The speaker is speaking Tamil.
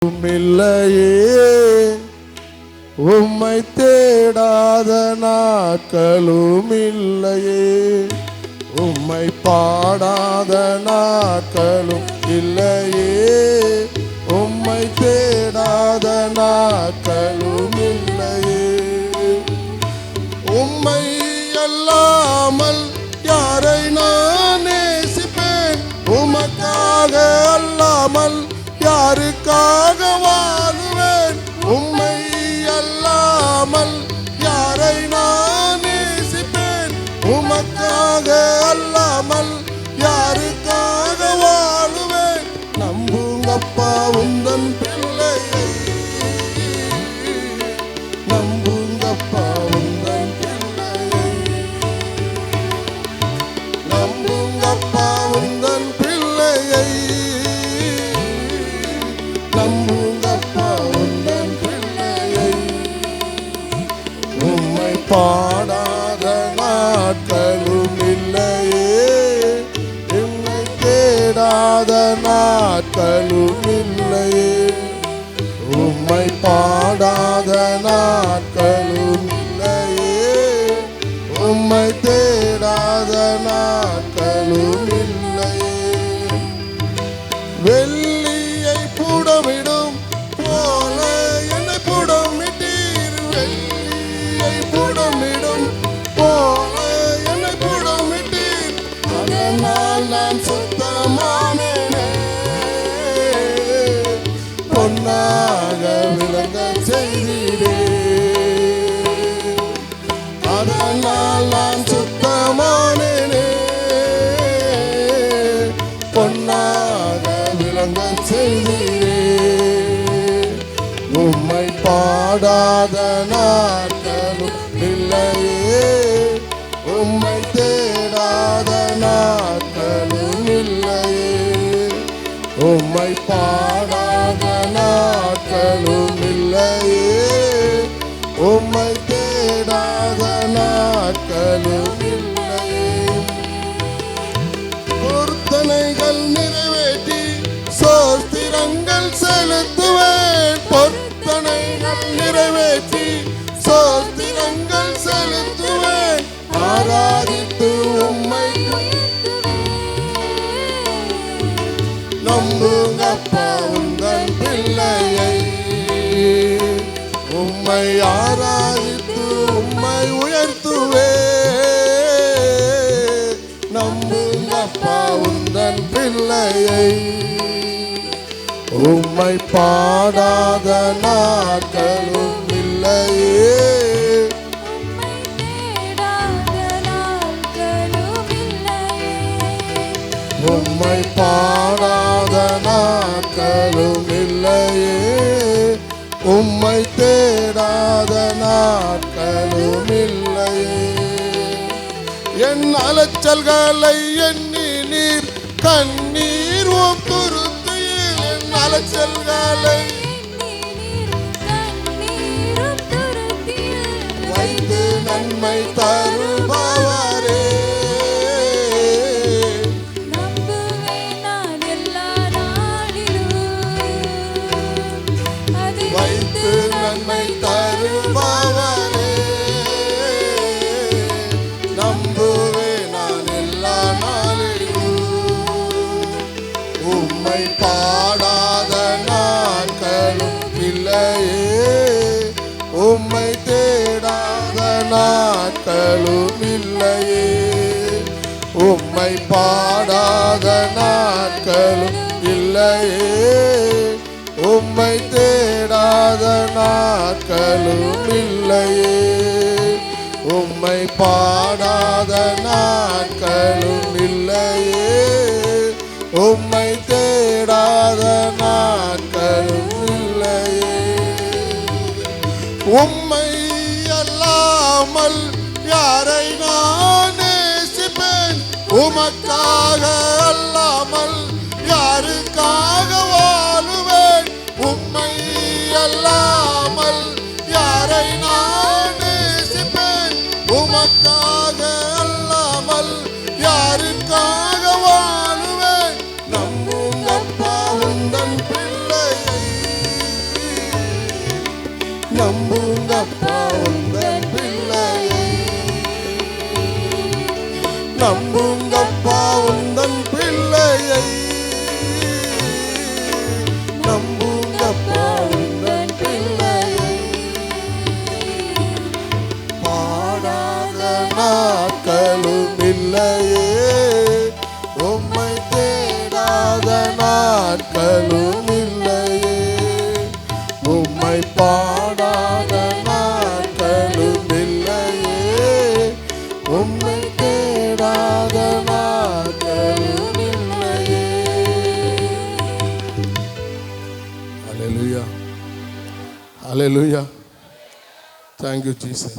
இல்லையே உம்மை தேடாத நாட்களும் இல்லையே, உம்மை பாடாத நாட்களும் இல்லையே, உம்மை தேடாத நாட்களும் இல்லையே. உம்மை அல்லாமல் யாரை நான் நேசிப்பேன், உமக்காக அல்லாமல் யாருக்காக வாழுவேன். உம்மை அல்லாமல் யாரை நான் நேசிப்பேன், உமக்காக அல்லாமல் யாருக்காக வாழுவேன். நம்புங்கப்பா உந்தன் பிள்ளையை, நம்புங்கப்பா உந்தன் பிள்ளையை, நம்புங்கப்பா உந்தன் பிள்ளையை, நம்புங்கப்பா உந்தன் பிள்ளையை. உம்மை பாடாத நாட்களும் இல்லையே, உம்மை தேடாத நாட்களும் இல்லையே, உம்மை பாடாத நாட்களும் இல்லையே, உம்மை தேடாத நாட்களும் இல்லையே. வெள்ளியை புடமிடும் போல என்னை புடமிட்டீர், வெள்ளியை புடமிடும் போல என்னை புடமிட்டீர். அதனால் நான் சுத்தமானேனே, பொன்னாக விளங்க செய்தீரே. அதனால் நான் சுத்தமானேனே, பொன்னாக விளங்க செய்தீரே. உம்மை பாடாத நாட்களும் இல்லையே, உம்மை தேடாத நாட்களும் இல்லையே, உம்மை பாடாத நாட்களும் இல்லையே, உம்மை தேடாத நாட்களும் இல்லையே. பொருத்தனைகள் நிறைவேற்றி சோஸ்திரங்கள் செலுத்துவேன், பொருத்தனைகள் நிறைவேற்றி சோஸ்திரங்கள் செலுத்துவேன். ஆராதித்து உம்மை நம்புங்கப்பா உந்தன் பிள்ளையை, உம்மை ஆராதித்து உம்மை உயர்த்துவே. நம்புங்கப்பா உந்தன் பிள்ளையை, உம்மை பாடாத நாட்களும் இல்லையே, உம்மை பாடாத நாட்களும் இல்லையே, உம்மை தேடாத நாட்களும் இல்லையே. என் அலைச்சல்களை எண்ணி நீர் கண்ணீர் உம் துருத்தியில், என் அலைச்சல்களை வைத்து நன்மை தருபவரே. வைத்து நன்மை தருபவரே, நம்புவே நான் எல்லா நாளிலும். உம்மை பாடாத நாட்களும் இல்லையே, உம்மை தேடாத நாட்களும் இல்லையே, உம்மை பாடாத நாட்களும் இல்லையே, உம்மை தேடாத நாட்களும் இல்லையே, உம்மை பாடாத நாட்களும் இல்லையே, உம்மை தேடாத நாட்களும் இல்லையே. உம்மை அல்லாமல் யாரை நான் நேசிப்பேன், உமக்காக அல்லாமல் யாருக்காக வாழுவேன். உம்மை அல்லாமல் யாரை நான் நேசிப்பேன், உமக்காக அல்லாமல் யாருக்காக வாழுவேன். நம்புங்கப்பா உந்தன் பிள்ளையை, நம்புங்கப்பா உந்தன் பிள்ளையை, நம்புங்கப்பா உந்தன் பிள்ளையை. பாடாத நாட்களும் இல்லையே, உம்மை தேடாத நாட்களும் இல்லையே, உம்மை பாடாத நாட்களும் இல்லையே, உம்மை தேடாத நாட்களும் இல்லையே. Hallelujah. Hallelujah. Thank you, Jesus.